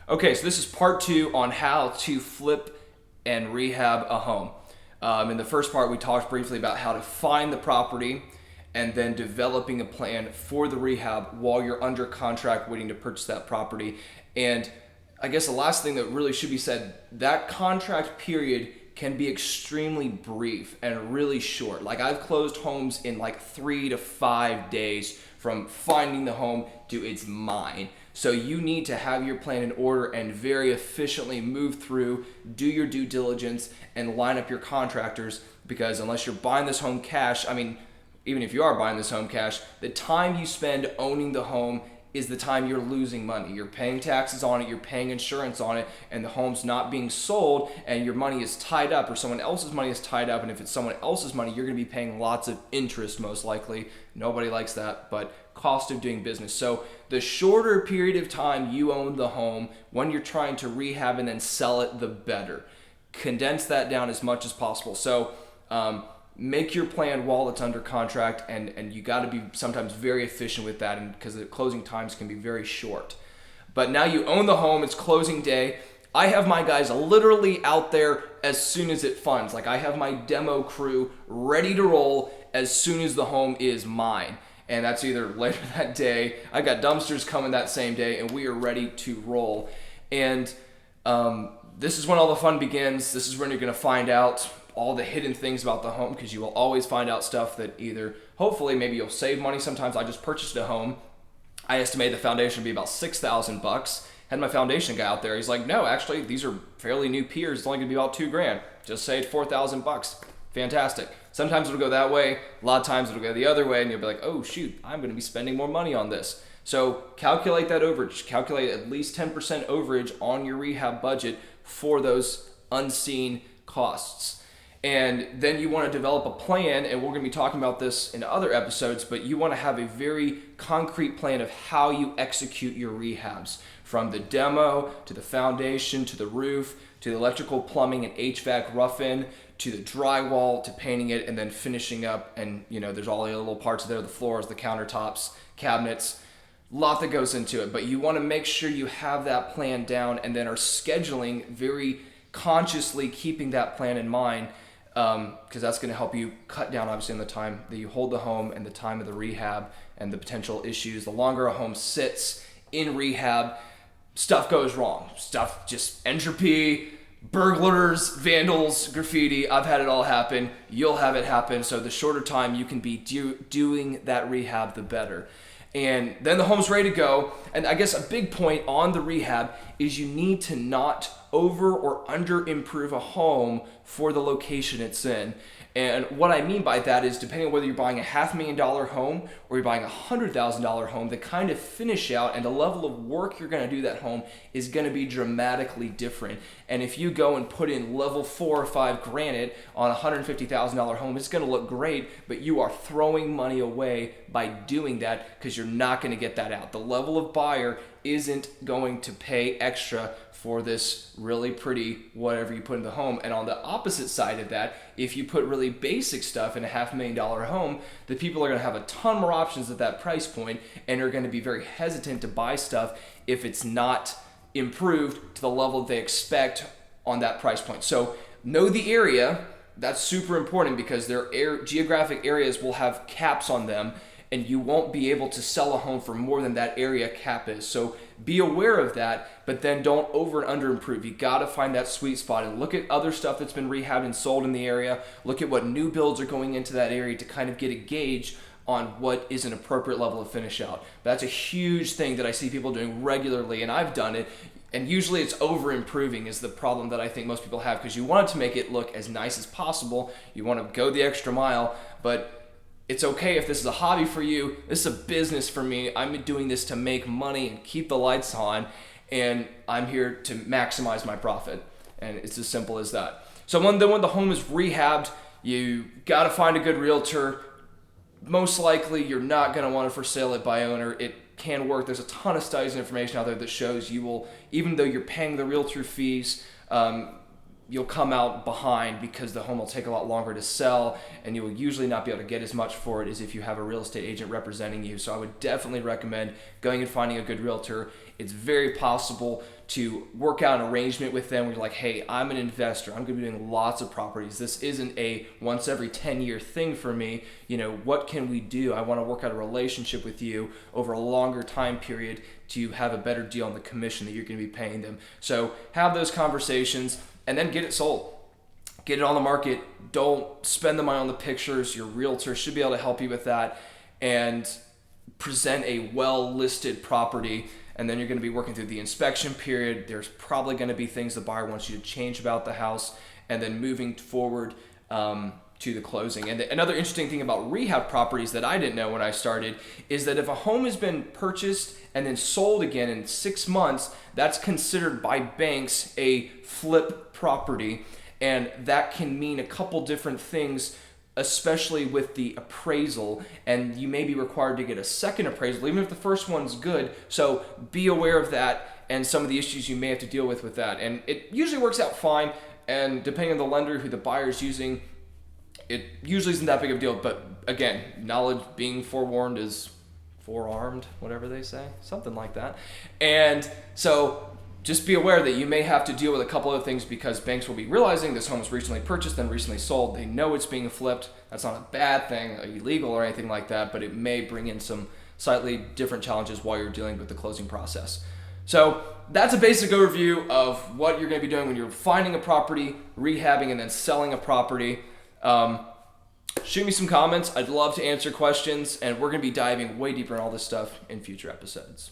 Okay, so this is part 2 on how to flip and rehab a home. In the first part, we talked briefly about how to find the property and then developing a plan for the rehab while you're under contract waiting to purchase that property. And I guess the last thing that really should be said, that contract period can be extremely brief and really short. Like, I've closed homes in like 3 to 5 days from finding the home to it's mine. So you need to have your plan in order and very efficiently move through, do your due diligence, and line up your contractors, because unless you're buying this home cash, even if you are buying this home cash, the time you spend owning the home is the time you're losing money. You're paying taxes on it, you're paying insurance on it, and the home's not being sold, and your money is tied up, or someone else's money is tied up, and if it's someone else's money, you're gonna be paying lots of interest most likely. Nobody likes that, but cost of doing business. So the shorter period of time you own the home when you're trying to rehab and then sell it, the better. Condense that down as much as possible. So make your plan while it's under contract, and you got to be sometimes very efficient with that, and because the closing times can be very short. But now you own the home, it's closing day. I have my guys literally out there as soon as it funds. Like, I have my demo crew ready to roll as soon as the home is mine. And that's either later that day, I got dumpsters coming that same day, and we are ready to roll. And this is when all the fun begins. This is when you're gonna find out all the hidden things about the home, because you will always find out stuff that either, hopefully, maybe you'll save money. Sometimes I just purchased a home. I estimated the foundation to be about $6,000. Had my foundation guy out there. He's like, no, actually, these are fairly new piers. It's only gonna be about $2,000. Just saved $4,000. Fantastic. Sometimes it'll go that way. A lot of times it'll go the other way, and you'll be like, oh shoot, I'm gonna be spending more money on this. So calculate that overage. Calculate at least 10% overage on your rehab budget for those unseen costs. And then you want to develop a plan, and we're going to be talking about this in other episodes, but you want to have a very concrete plan of how you execute your rehabs, from the demo to the foundation to the roof to the electrical, plumbing, and HVAC rough-in to the drywall to painting it and then finishing up. And there's all the little parts there, the floors, the countertops, cabinets, a lot that goes into it. But you want to make sure you have that plan down and then are scheduling very consciously, keeping that plan in mind, because that's going to help you cut down, obviously, on the time that you hold the home and the time of the rehab and the potential issues. The longer a home sits in rehab, stuff goes wrong. Stuff, just entropy, burglars, vandals, graffiti. I've had it all happen. You'll have it happen. So the shorter time you can be doing that rehab, the better. And then the home's ready to go. And I guess a big point on the rehab is you need to not over or under improve a home for the location it's in. And what I mean by that is, depending on whether you're buying a $500,000 home or you're buying a $100,000 home, the kind of finish out and the level of work you're going to do that home is going to be dramatically different. And if you go and put in level 4 or 5 granite on a $150,000 home, it's going to look great, but you are throwing money away by doing that, because you're not going to get that out. The level of buyer isn't going to pay extra for this really pretty whatever you put in the home. And on the opposite side of that, if you put really basic stuff in a $500,000 home, the people are going to have a ton more options at that price point and are going to be very hesitant to buy stuff if it's not improved to the level they expect on that price point. So know the area. That's super important, because their geographic areas will have caps on them, and you won't be able to sell a home for more than that area cap is. So be aware of that, but then don't over and under improve. You gotta find that sweet spot and look at other stuff that's been rehabbed and sold in the area. Look at what new builds are going into that area to kind of get a gauge on what is an appropriate level of finish out. That's a huge thing that I see people doing regularly, and I've done it. And usually it's over improving is the problem that I think most people have, because you want it to make it look as nice as possible. You want to go the extra mile, but it's okay if this is a hobby for you. This is a business for me. I'm doing this to make money and keep the lights on, and I'm here to maximize my profit. And it's as simple as that. So when the home is rehabbed, you got to find a good realtor. Most likely you're not going to want to for sale it by owner. It can work. There's a ton of studies and information out there that shows you will, even though you're paying the realtor fees, you'll come out behind because the home will take a lot longer to sell, and you will usually not be able to get as much for it as if you have a real estate agent representing you. So I would definitely recommend going and finding a good realtor. It's very possible to work out an arrangement with them where you're like, hey, I'm an investor. I'm going to be doing lots of properties. This isn't a once every 10-year thing for me. What can we do? I want to work out a relationship with you over a longer time period to have a better deal on the commission that you're going to be paying them. So have those conversations and then get it sold. Get it on the market. Don't spend the money on the pictures. Your realtor should be able to help you with that, and present a well-listed property. And then you're going to be working through the inspection period. There's probably going to be things the buyer wants you to change about the house, and then moving forward to the closing. And another interesting thing about rehab properties that I didn't know when I started is that if a home has been purchased and then sold again in 6 months, that's considered by banks a flip property. And that can mean a couple different things, especially with the appraisal, and you may be required to get a second appraisal even if the first one's good. So be aware of that and some of the issues you may have to deal with that. And it usually works out fine, and depending on the lender who the buyer's using, it usually isn't that big of a deal. But again, knowledge, being forewarned is forearmed, whatever they say, something like that. And so just be aware that you may have to deal with a couple of things, because banks will be realizing this home was recently purchased and recently sold. They know it's being flipped. That's not a bad thing, illegal or anything like that, but it may bring in some slightly different challenges while you're dealing with the closing process. So that's a basic overview of what you're going to be doing when you're finding a property, rehabbing, and then selling a property. Shoot me some comments. I'd love to answer questions, and we're going to be diving way deeper in all this stuff in future episodes.